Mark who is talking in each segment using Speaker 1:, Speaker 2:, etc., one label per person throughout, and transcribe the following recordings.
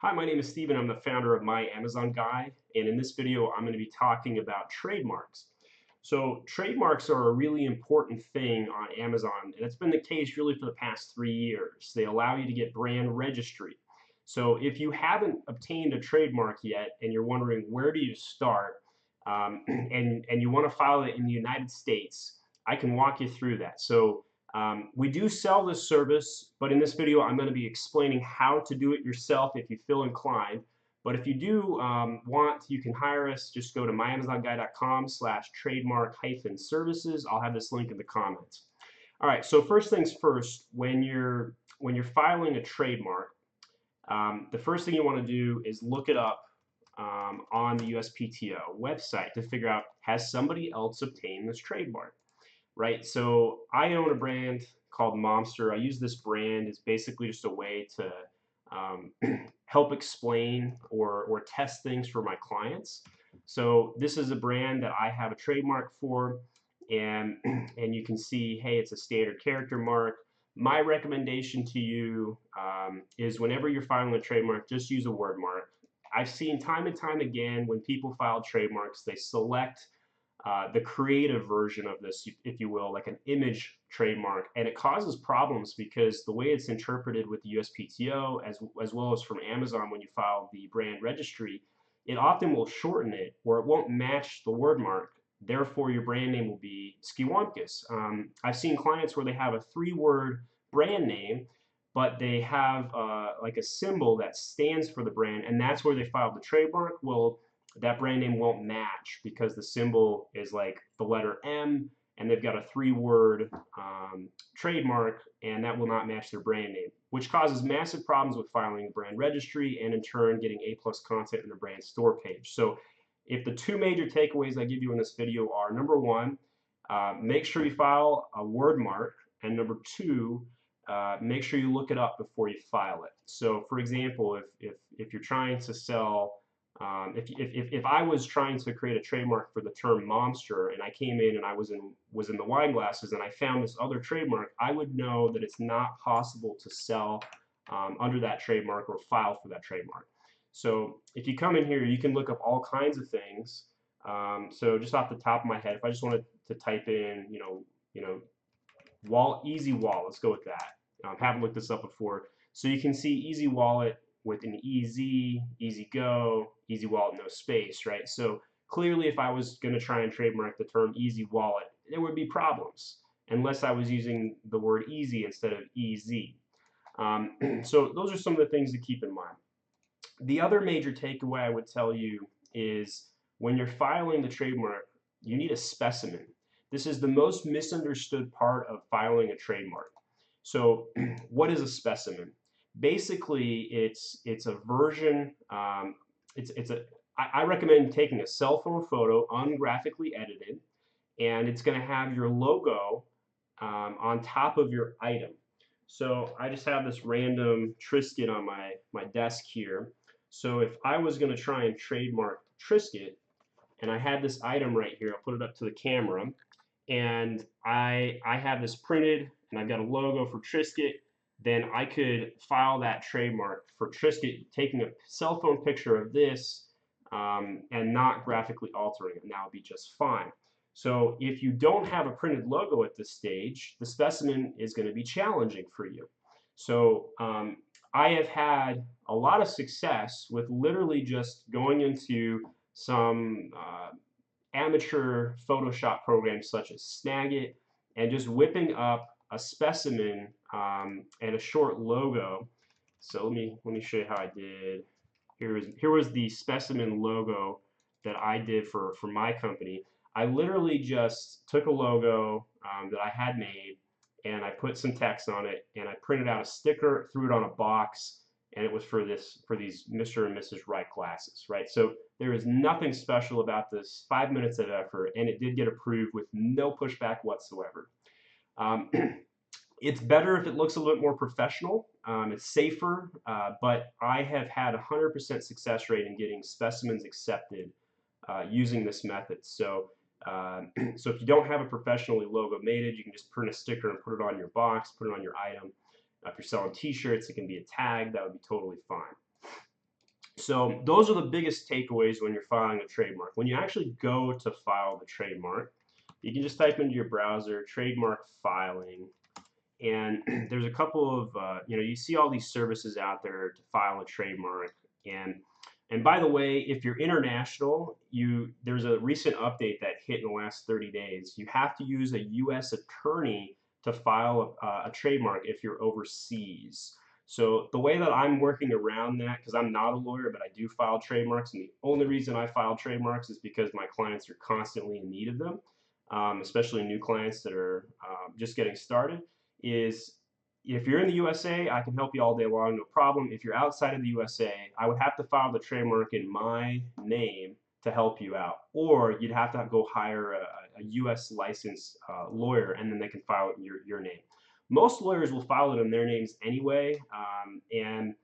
Speaker 1: Hi, my name is Steven. I'm the founder of My Amazon Guy, and in this video, I'm going to be talking about trademarks. So, trademarks are a really important thing on Amazon, and it's been the case really for the past 3 years. They allow you to get brand registry. So, if you haven't obtained a trademark yet, and you're wondering where do you start, and you want to file it in the United States, I can walk you through that. So, we do sell this service, but in this video, I'm going to be explaining how to do it yourself if you feel inclined. But if you do want, you can hire us. Just go to myamazonguy.com/trademark-services. I'll have this link in the comments. All right. So first things first, when you're filing a trademark, the first thing you want to do is look it up on the USPTO website to figure out, has somebody else obtained this trademark? Right? So I own a brand called Momster. I use this brand. It's basically just a way to um, help explain or test things for my clients. So this is a brand that I have a trademark for, and and you can see, hey, it's a standard character mark. My recommendation to you is whenever you're filing a trademark, just use a word mark. I've seen time and time again when people file trademarks, they select the creative version of this, if you will, like an image trademark, and it causes problems because the way it's interpreted with the USPTO as well as from Amazon when you file the brand registry, it often will shorten it or it won't match the word mark. Therefore, your brand name will be skiwampus. I've seen clients where they have a three-word brand name, but they have like a symbol that stands for the brand, and that's where they filed the trademark. Well, that brand name won't match because the symbol is like the letter M and they've got a three-word trademark, and that will not match their brand name, which causes massive problems with filing the brand registry and in turn getting A+ content in the brand store page. So if the two major takeaways I give you in this video are, number one, make sure you file a word mark, and number two, make sure you look it up before you file it. So for example, if you're trying to sell if I was trying to create a trademark for the term monster and I came in and I was in the wine glasses and I found this other trademark, I would know that it's not possible to sell under that trademark or file for that trademark. So if you come in here, you can look up all kinds of things. So just off the top of my head, if I just wanted to type in, easy wallet, let's go with that. Haven't looked this up before. So you can see easy wallet with an easy go, easy wallet, no space, right? So clearly if I was going to try and trademark the term easy wallet, there would be problems unless I was using the word easy instead of easy. So those are some of the things to keep in mind. The other major takeaway I would tell you is when you're filing the trademark, you need a specimen. This is the most misunderstood part of filing a trademark. So what is a specimen? Basically, it's a version. I recommend taking a cell phone photo, ungraphically edited, and it's going to have your logo on top of your item. So I just have this random Trisket on my desk here. So if I was going to try and trademark Trisket, and I had this item right here, I'll put it up to the camera, and I have this printed, and I've got a logo for Trisket, then I could file that trademark for Trisket, taking a cell phone picture of this and not graphically altering it, and that would be just fine. So if you don't have a printed logo at this stage, the specimen is going to be challenging for you. So I have had a lot of success with literally just going into some amateur Photoshop programs such as Snagit and just whipping up a specimen and a short logo. So let me show you how I did. Here was the specimen logo that I did for my company. I literally just took a logo that I had made and I put some text on it and I printed out a sticker, threw it on a box, and it was for these Mr. and Mrs. Wright glasses, right? So there is nothing special about this. 5 minutes of effort, and it did get approved with no pushback whatsoever. It's better if it looks a little bit more professional. It's safer, but I have had 100% success rate in getting specimens accepted using this method. So, so if you don't have a professionally logo mated, you can just print a sticker and put it on your box, put it on your item. If you're selling t-shirts, it can be a tag. That would be totally fine. So those are the biggest takeaways when you're filing a trademark. When you actually go to file the trademark, you can just type into your browser trademark filing, and there's a couple of you see all these services out there to file a trademark. And by the way, if you're international, there's a recent update that hit in the last 30 days. You have to use a U.S. attorney to file a trademark if you're overseas. So the way that I'm working around that, because I'm not a lawyer, but I do file trademarks, and the only reason I file trademarks is because my clients are constantly in need of them, especially new clients that are just getting started, is if you're in the USA, I can help you all day long, no problem. If you're outside of the USA, I would have to file the trademark in my name to help you out. Or you'd have to go hire a US licensed lawyer, and then they can file it in your name. Most lawyers will file it in their names anyway, and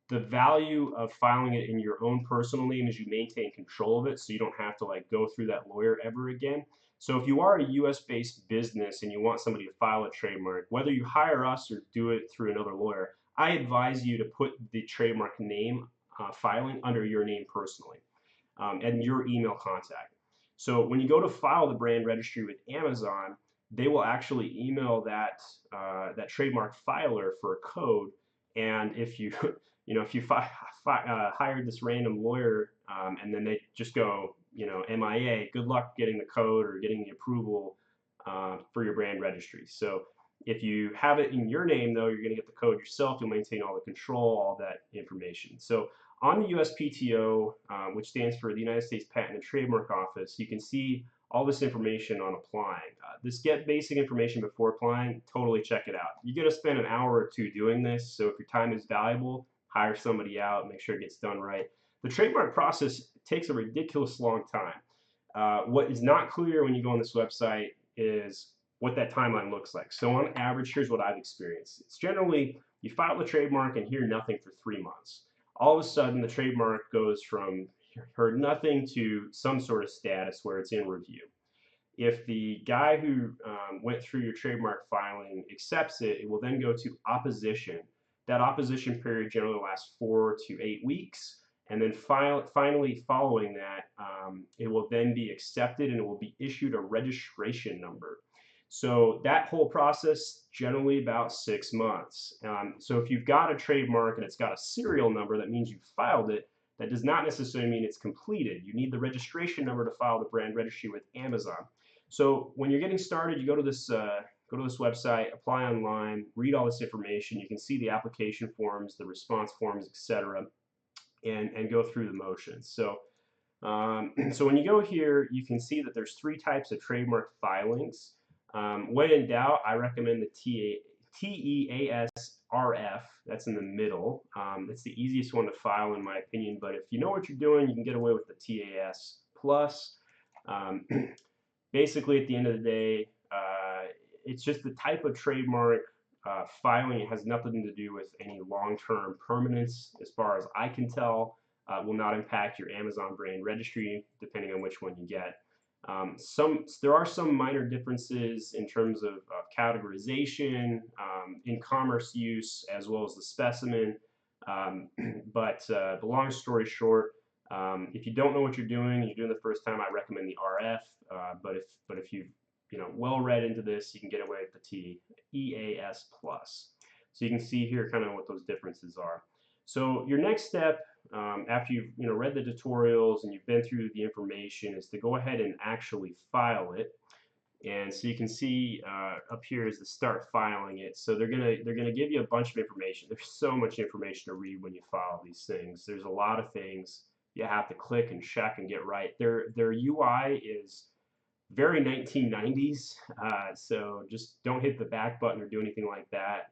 Speaker 1: the value of filing it in your own personal name is you maintain control of it, so you don't have to like go through that lawyer ever again. So if you are a US based business and you want somebody to file a trademark, whether you hire us or do it through another lawyer, I advise you to put the trademark name filing under your name personally, and your email contact. So when you go to file the brand registry with Amazon, they will actually email that trademark filer for a code. And if you if you hired this random lawyer, and then they just go MIA, good luck getting the code or getting the approval for your brand registry. So if you have it in your name, though, you're going to get the code yourself. You'll maintain all the control, all that information. So on the USPTO, which stands for the United States Patent and Trademark Office, you can see all this information on applying. This get basic information before applying, totally check it out. You're going to spend an hour or two doing this, so if your time is valuable, hire somebody out, make sure it gets done right. The trademark process takes a ridiculous long time. What is not clear when you go on this website is what that timeline looks like. So on average, here's what I've experienced. It's generally you file the trademark and hear nothing for 3 months. All of a sudden, the trademark goes from heard nothing to some sort of status where it's in review. If the guy who went through your trademark filing accepts it, it will then go to opposition. That opposition period generally lasts 4 to 8 weeks. And then finally following that, it will then be accepted and it will be issued a registration number. So that whole process, generally about 6 months. So if you've got a trademark and it's got a serial number, that means you filed it. That does not necessarily mean it's completed. You need the registration number to file the brand registry with Amazon. So when you're getting started, you go to this website, apply online, read all this information. You can see the application forms, the response forms, etc., and go through the motions. So so when you go here, you can see that there's 3 types of trademark filings. When in doubt, I recommend the TEASRF. That's in the middle. It's the easiest one to file in my opinion, but if you know what you're doing, you can get away with the TAS plus. Basically, at the end of the day, it's just the type of trademark filing. It has nothing to do with any long-term permanence, as far as I can tell. Will not impact your Amazon brand registry, depending on which one you get. There are some minor differences in terms of categorization, in-commerce use, as well as the specimen. But the long story short, if you don't know what you're doing the first time, I recommend the RF. But if you've well read into this, you can get away with the TEAS plus. So you can see here kind of what those differences are. So your next step, after you've read the tutorials and you've been through the information, is to go ahead and actually file it. And so you can see up here is the start filing it. So they're gonna give you a bunch of information. There's so much information to read when you file these things. There's a lot of things you have to click and check and get right. Their UI is very 1990s, so just don't hit the back button or do anything like that.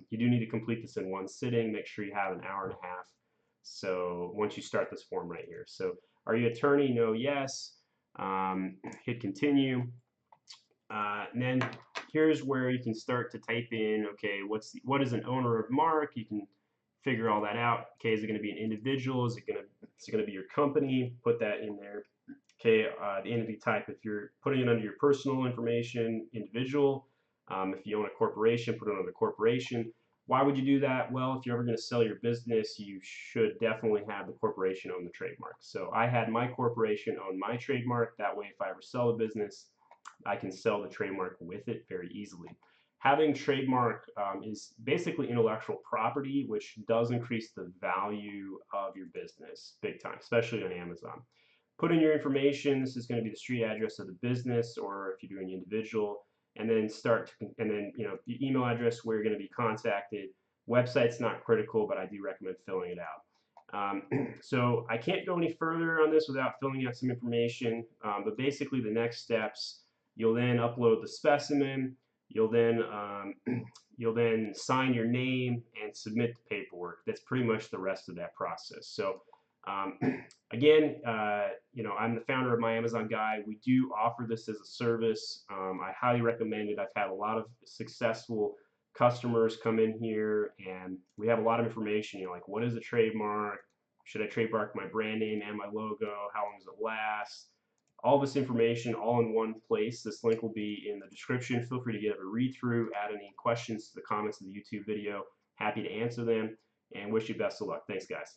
Speaker 1: You do need to complete this in one sitting. Make sure you have an hour and a half. So once you start this form right here. So are you attorney? No, yes. Hit continue. And then here's where you can start to type in, okay, what is an owner of mark? You can figure all that out. Okay, is it going to be an individual? Is it going to be your company? Put that in there. Okay, the entity type, if you're putting it under your personal information, individual. If you own a corporation, put it under the corporation. Why would you do that? Well, if you're ever going to sell your business, you should definitely have the corporation own the trademark. So I had my corporation own my trademark. That way, if I ever sell a business, I can sell the trademark with it very easily. Having trademark is basically intellectual property, which does increase the value of your business big time, especially on Amazon. Put in your information. This is going to be the street address of the business, or if you're doing individual, and then and then the email address where you're going to be contacted. Website's not critical, but I do recommend filling it out. So I can't go any further on this without filling out some information, but basically the next steps, you'll then upload the specimen, you'll then you'll then sign your name and submit the paperwork. That's pretty much the rest of that process. So um, again, I'm the founder of My Amazon Guide. We do offer this as a service. I highly recommend it. I've had a lot of successful customers come in here, and we have a lot of information. Like what is a trademark? Should I trademark my brand name and my logo? How long does it last? All this information all in one place. This link will be in the description. Feel free to give it a read through, add any questions to the comments of the YouTube video. Happy to answer them, and wish you best of luck. Thanks, guys.